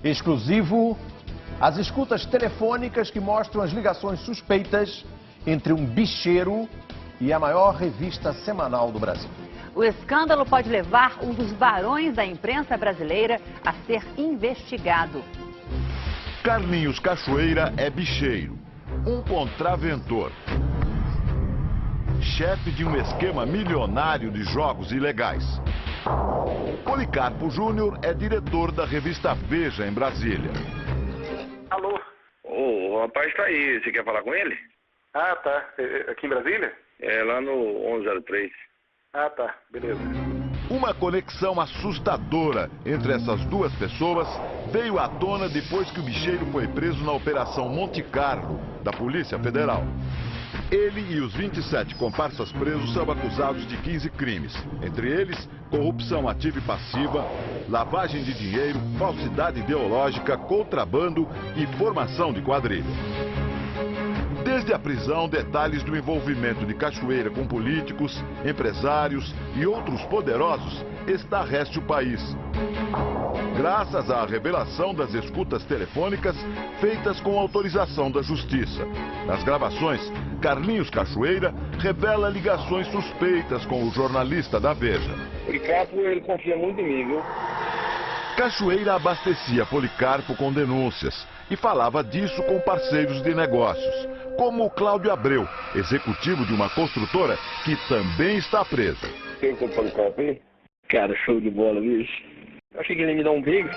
Exclusivo, as escutas telefônicas que mostram as ligações suspeitas entre um bicheiro e a maior revista semanal do Brasil. O escândalo pode levar um dos barões da imprensa brasileira a ser investigado. Carlinhos Cachoeira é bicheiro, um contraventor, chefe de um esquema milionário de jogos ilegais. Policarpo Júnior é diretor da revista Veja, em Brasília. Alô? O rapaz tá aí, você quer falar com ele? Ah, tá. Aqui em Brasília? É, lá no 1103. Ah, tá. Beleza. Uma conexão assustadora entre essas duas pessoas veio à tona depois que o bicheiro foi preso na Operação Monte Carlo, da Polícia Federal. Ele e os 27 comparsas presos são acusados de 15 crimes. Entre eles, corrupção ativa e passiva, lavagem de dinheiro, falsidade ideológica, contrabando e formação de quadrilha. Desde a prisão, detalhes do envolvimento de Cachoeira com políticos, empresários e outros poderosos estarrece o país. Graças à revelação das escutas telefônicas feitas com autorização da Justiça. Nas gravações, Carlinhos Cachoeira revela ligações suspeitas com o jornalista da Veja. Policarpo, ele confia muito em mim, viu? Cachoeira abastecia Policarpo com denúncias e falava disso com parceiros de negócios, como o Cláudio Abreu, executivo de uma construtora que também está preso. Você com o Policarpo aí? Cara, show de bola, bicho. Eu achei que ele ia me dar um beijo.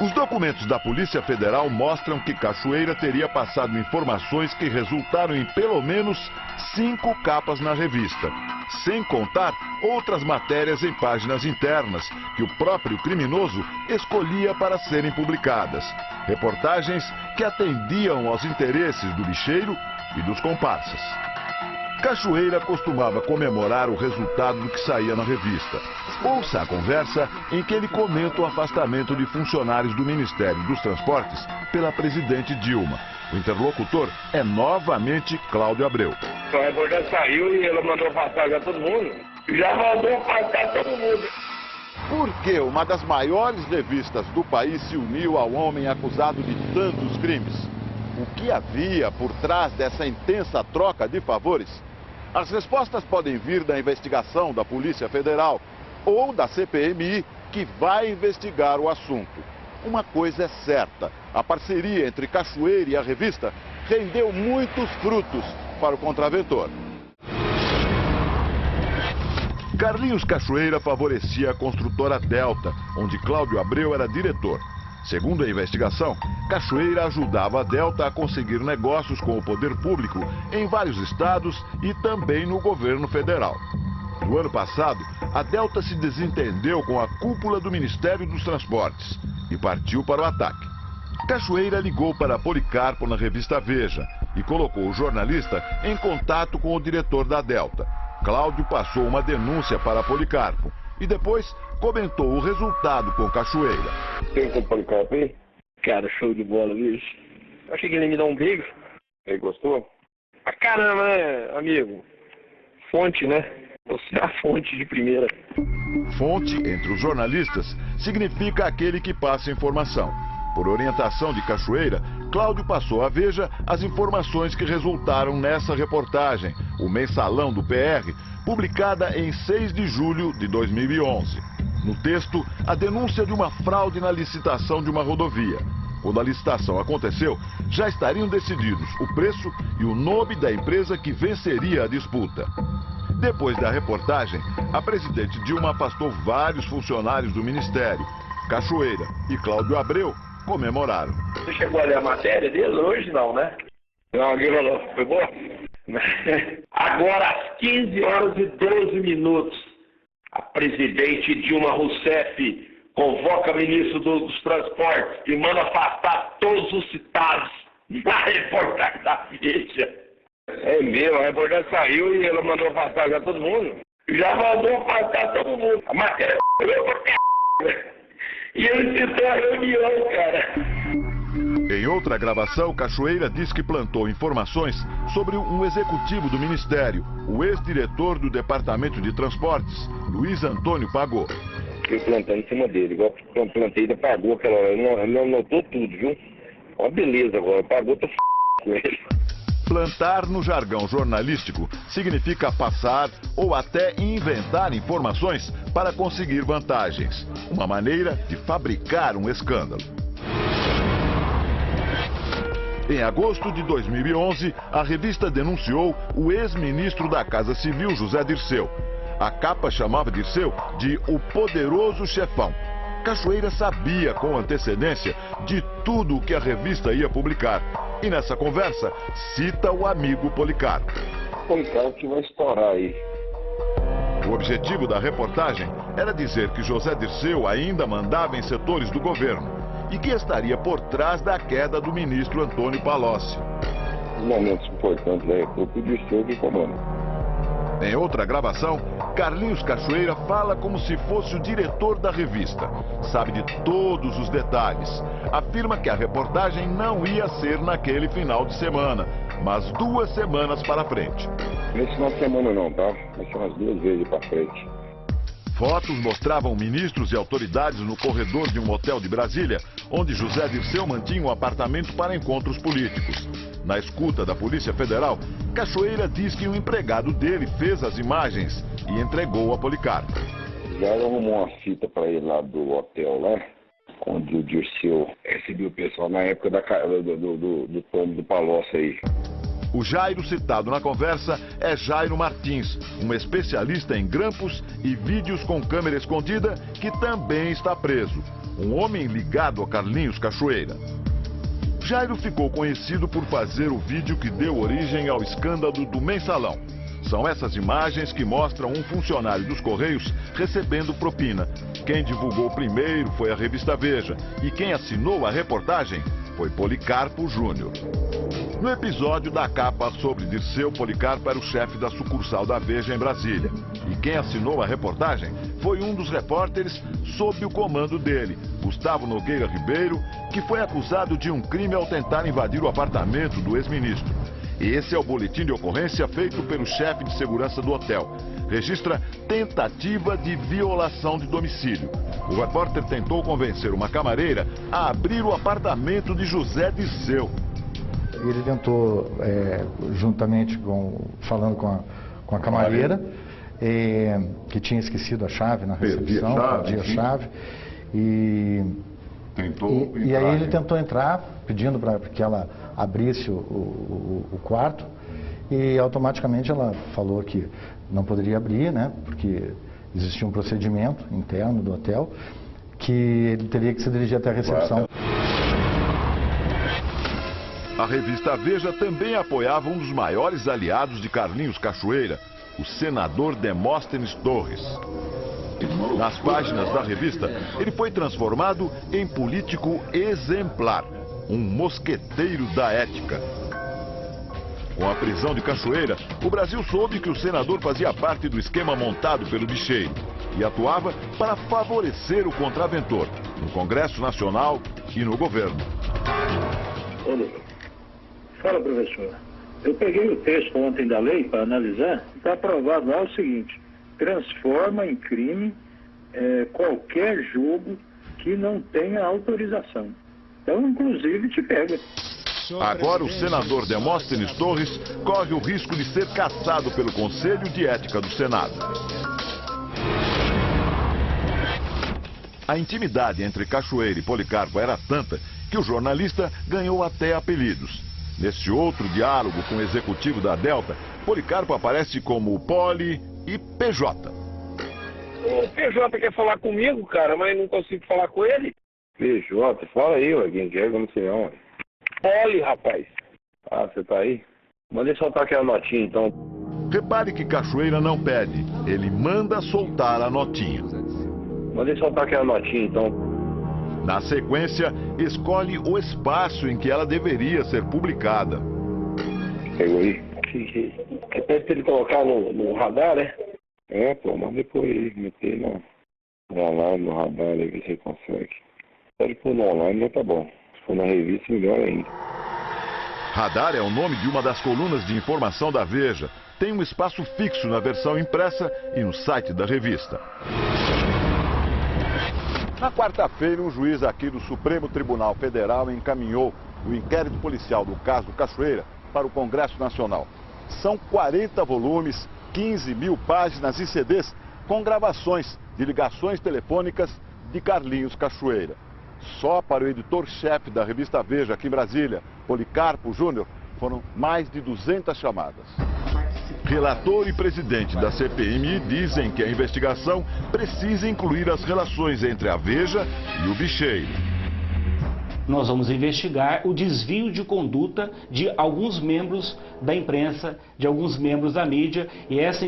Os documentos da Polícia Federal mostram que Cachoeira teria passado informações que resultaram em pelo menos 5 capas na revista, sem contar outras matérias em páginas internas que o próprio criminoso escolhia para serem publicadas. Reportagens que atendiam aos interesses do bicheiro e dos comparsas. Cachoeira costumava comemorar o resultado do que saía na revista. Ouça a conversa em que ele comenta o afastamento de funcionários do Ministério dos Transportes pela presidente Dilma. O interlocutor é novamente Cláudio Abreu. A reportagem saiu e ela mandou passar já todo mundo. Já mandou passar todo mundo. Por que uma das maiores revistas do país se uniu ao homem acusado de tantos crimes? O que havia por trás dessa intensa troca de favores? As respostas podem vir da investigação da Polícia Federal ou da CPMI, que vai investigar o assunto. Uma coisa é certa, a parceria entre Cachoeira e a revista rendeu muitos frutos para o contraventor. Carlinhos Cachoeira favorecia a construtora Delta, onde Cláudio Abreu era diretor. Segundo a investigação, Cachoeira ajudava a Delta a conseguir negócios com o poder público em vários estados e também no governo federal. No ano passado, a Delta se desentendeu com a cúpula do Ministério dos Transportes e partiu para o ataque. Cachoeira ligou para Policarpo na revista Veja e colocou o jornalista em contato com o diretor da Delta. Cláudio passou uma denúncia para Policarpo e depois comentou o resultado com Cachoeira. Você com o Policarpo aí? Cara, show de bola, bicho. Eu achei que ele ia me dar um beijo. Ele gostou? Ah, caramba, né, amigo? Fonte, né? Você é a fonte de primeira. Fonte, entre os jornalistas, significa aquele que passa informação. Por orientação de Cachoeira, Cláudio passou à Veja as informações que resultaram nessa reportagem, o Mensalão do PR, publicada em 6 de julho de 2011. No texto, a denúncia de uma fraude na licitação de uma rodovia. Quando a licitação aconteceu, já estariam decididos o preço e o nome da empresa que venceria a disputa. Depois da reportagem, a presidente Dilma afastou vários funcionários do Ministério. Cachoeira e Cláudio Abreu comemoraram. Você chegou a ler a matéria dele hoje, não, né? Não, alguém falou, foi bom? Agora, às 15 horas e 12 minutos, a presidente Dilma Rousseff convoca o ministro dos Transportes e manda afastar todos os citados na reportagem da Veja. É mesmo, a reportagem saiu e ela mandou afastar já todo mundo. Já mandou afastar todo mundo. A matéria e ele citou a reunião, cara. Em outra gravação, Cachoeira diz que plantou informações sobre um executivo do Ministério, o ex-diretor do Departamento de Transportes, Luiz Antônio Pagô. eu plantando em cima dele. Igual eu plantei, ele apagou aquela hora. Ele anotou tudo, viu? Ó, beleza agora, apagou, tô com ele. Plantar no jargão jornalístico significa passar ou até inventar informações para conseguir vantagens. Uma maneira de fabricar um escândalo. Em agosto de 2011, a revista denunciou o ex-ministro da Casa Civil, José Dirceu. A capa chamava Dirceu de o poderoso chefão. Cachoeira sabia com antecedência de tudo o que a revista ia publicar. E nessa conversa, cita o amigo Policarpo. Policarpo que vai estourar aí. O objetivo da reportagem era dizer que José Dirceu ainda mandava em setores do governo e que estaria por trás da queda do ministro Antônio Palocci. Os momentos importantes da República, o Dirceu que comanda. Em outra gravação, Carlinhos Cachoeira fala como se fosse o diretor da revista. Sabe de todos os detalhes. Afirma que a reportagem não ia ser naquele final de semana, mas 2 semanas para frente. Nesse final de semana não, tá? Vai ser umas 2 vezes para frente. Fotos mostravam ministros e autoridades no corredor de um hotel de Brasília, onde José Dirceu mantinha um apartamento para encontros políticos. Na escuta da Polícia Federal, Cachoeira diz que um empregado dele fez as imagens e entregou a Policarpo. Já arrumou uma fita para ele lá do hotel lá, onde o Dirceu recebeu o pessoal na época do tombo do Palocci aí. O Jairo citado na conversa é Jairo Martins, um especialista em grampos e vídeos com câmera escondida que também está preso. Um homem ligado a Carlinhos Cachoeira. Jairo ficou conhecido por fazer o vídeo que deu origem ao escândalo do Mensalão. São essas imagens que mostram um funcionário dos Correios recebendo propina. Quem divulgou primeiro foi a revista Veja e quem assinou a reportagem foi Policarpo Júnior. No episódio da capa sobre Dirceu, Policarpo era o chefe da sucursal da Veja em Brasília. E quem assinou a reportagem foi um dos repórteres sob o comando dele, Gustavo Nogueira Ribeiro, que foi acusado de um crime ao tentar invadir o apartamento do ex-ministro. Esse é o boletim de ocorrência feito pelo chefe de segurança do hotel. Registra tentativa de violação de domicílio. O repórter tentou convencer uma camareira a abrir o apartamento de José Dirceu. Ele tentou, juntamente falando com a camareira, que tinha esquecido a chave na recepção, perdia a chave. E aí ele tentou entrar, pedindo para que ela abrisse o quarto, e automaticamente ela falou que não poderia abrir, né, porque existia um procedimento interno do hotel, que ele teria que se dirigir até a recepção. A revista Veja também apoiava um dos maiores aliados de Carlinhos Cachoeira, o senador Demóstenes Torres. Nas páginas da revista, ele foi transformado em político exemplar, um mosqueteiro da ética. Com a prisão de Cachoeira, o Brasil soube que o senador fazia parte do esquema montado pelo bicheiro e atuava para favorecer o contraventor, no Congresso Nacional e no governo. Fala, professor. Eu peguei o texto ontem da lei para analisar, está aprovado lá o seguinte: transforma em crime qualquer jogo que não tenha autorização. Então, inclusive, te pega. Agora o senador Demóstenes Torres corre o risco de ser cassado pelo Conselho de Ética do Senado. A intimidade entre Cachoeira e Policarpo era tanta que o jornalista ganhou até apelidos. Neste outro diálogo com o executivo da Delta, Policarpo aparece como Poli e PJ. O PJ quer falar comigo, cara, mas não consigo falar com ele. PJ, fala aí, ué, quem quer, eu não sei não. Poli, rapaz. Ah, você tá aí? Manda ele soltar aquela notinha, então. Repare que Cachoeira não pede, ele manda soltar a notinha. Manda ele soltar aquela notinha, então. Na sequência, escolhe o espaço em que ela deveria ser publicada. Pegou aí? É pra ele colocar no radar, né? Pô, mas depois meter no online, no radar, aí que você consegue. Pode pôr no online, mas tá bom. Se for na revista, melhor ainda. Radar é o nome de uma das colunas de informação da Veja. Tem um espaço fixo na versão impressa e no site da revista. Na quarta-feira, um juiz aqui do Supremo Tribunal Federal encaminhou o inquérito policial do caso Cachoeira para o Congresso Nacional. São 40 volumes, 15 mil páginas e CDs com gravações de ligações telefônicas de Carlinhos Cachoeira. Só para o editor-chefe da revista Veja, aqui em Brasília, Policarpo Júnior, foram mais de 200 chamadas. Relator e presidente da CPMI dizem que a investigação precisa incluir as relações entre a Veja e o bicheiro. Nós vamos investigar o desvio de conduta de alguns membros da imprensa, de alguns membros da mídia, e essa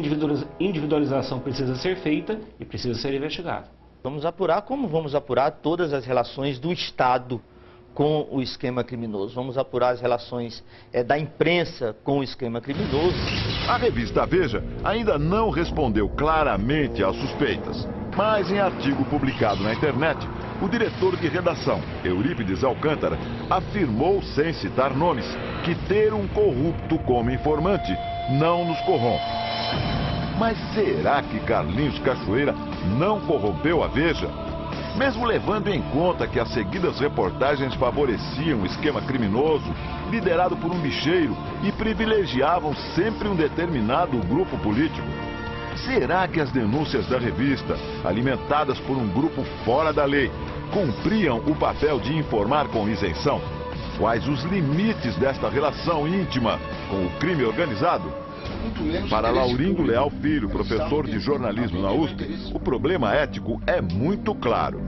individualização precisa ser feita e precisa ser investigada. Vamos apurar como vamos apurar todas as relações do Estado com o esquema criminoso. Vamos apurar as relações da imprensa com o esquema criminoso. A revista Veja ainda não respondeu claramente às suspeitas, mas em artigo publicado na internet, o diretor de redação, Eurípides Alcântara, afirmou, sem citar nomes, que ter um corrupto como informante não nos corrompe. Mas será que Carlinhos Cachoeira não corrompeu a Veja? Mesmo levando em conta que as seguidas reportagens favoreciam o esquema criminoso, liderado por um bicheiro, e privilegiavam sempre um determinado grupo político, será que as denúncias da revista, alimentadas por um grupo fora da lei, cumpriam o papel de informar com isenção? Quais os limites desta relação íntima com o crime organizado? Para Laurindo Leal Filho, professor de jornalismo na USP, o problema ético é muito claro.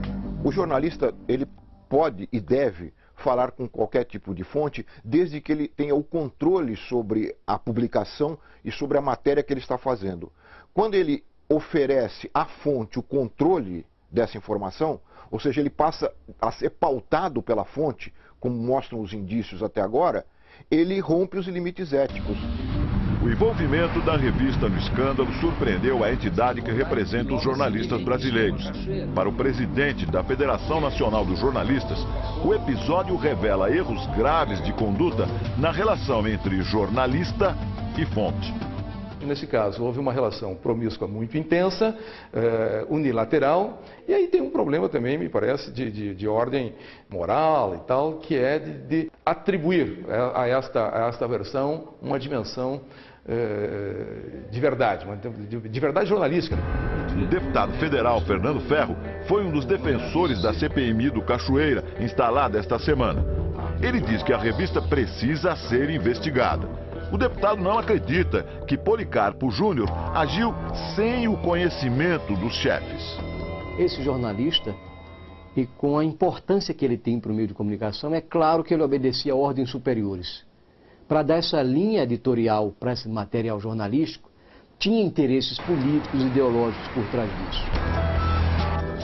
O jornalista, ele pode e deve falar com qualquer tipo de fonte, desde que ele tenha o controle sobre a publicação e sobre a matéria que ele está fazendo. Quando ele oferece à fonte o controle dessa informação, ou seja, ele passa a ser pautado pela fonte, como mostram os indícios até agora, ele rompe os limites éticos. O envolvimento da revista no escândalo surpreendeu a entidade que representa os jornalistas brasileiros. Para o presidente da Federação Nacional dos Jornalistas, o episódio revela erros graves de conduta na relação entre jornalista e fonte. Nesse caso, houve uma relação promíscua muito intensa, unilateral, e aí tem um problema também, me parece, de ordem moral e tal, que é de atribuir a esta versão uma dimensão de verdade, de verdade jornalística. O deputado federal Fernando Ferro foi um dos defensores da CPMI do Cachoeira, instalada esta semana. Ele diz que a revista precisa ser investigada. O deputado não acredita que Policarpo Júnior agiu sem o conhecimento dos chefes. Esse jornalista, e com a importância que ele tem para o meio de comunicação, é claro que ele obedecia a ordens superiores. Para dar essa linha editorial para esse material jornalístico, tinha interesses políticos e ideológicos por trás disso.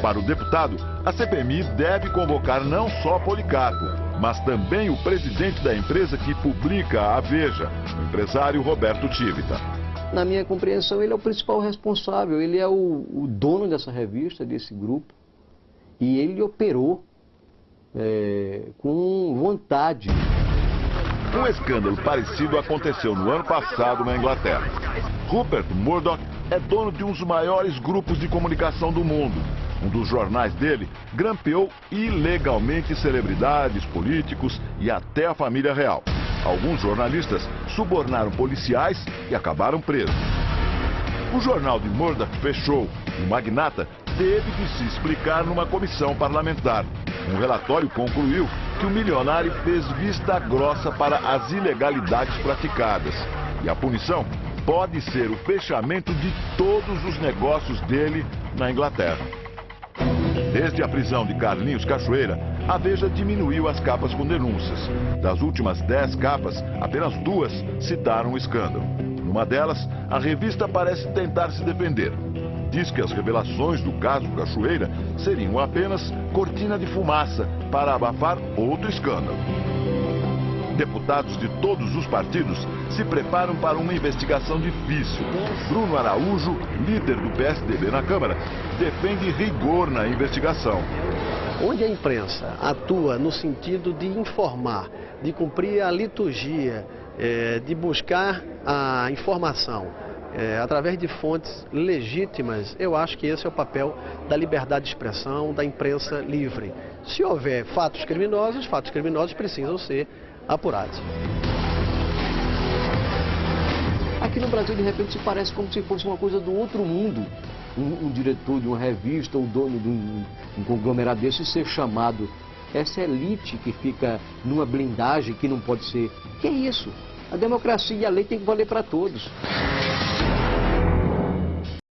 Para o deputado, a CPMI deve convocar não só Policarpo, mas também o presidente da empresa que publica a Veja, o empresário Roberto Tivita. Na minha compreensão, ele é o principal responsável, ele é o dono dessa revista, desse grupo, e ele operou com vontade. Um escândalo parecido aconteceu no ano passado na Inglaterra. Rupert Murdoch é dono de um dos maiores grupos de comunicação do mundo. Um dos jornais dele grampeou ilegalmente celebridades, políticos e até a família real. Alguns jornalistas subornaram policiais e acabaram presos. O jornal de Murdoch fechou e o magnata teve de se explicar numa comissão parlamentar. Um relatório concluiu que o milionário fez vista grossa para as ilegalidades praticadas. E a punição pode ser o fechamento de todos os negócios dele na Inglaterra. Desde a prisão de Carlinhos Cachoeira, a Veja diminuiu as capas com denúncias. Das últimas 10 capas, apenas 2 citaram o escândalo. Numa delas, a revista parece tentar se defender. Diz que as revelações do caso Cachoeira seriam apenas cortina de fumaça para abafar outro escândalo. Deputados de todos os partidos se preparam para uma investigação difícil. Bruno Araújo, líder do PSDB na Câmara, defende rigor na investigação. Onde a imprensa atua no sentido de informar, de cumprir a liturgia, de buscar a informação através de fontes legítimas, eu acho que esse é o papel da liberdade de expressão, da imprensa livre. Se houver fatos criminosos precisam ser apurados. Aqui no Brasil, de repente, se parece como se fosse uma coisa do outro mundo. Um diretor de uma revista, ou dono de um conglomerado desse ser chamado. Essa elite que fica numa blindagem que não pode ser. Que é isso? A democracia e a lei tem que valer para todos.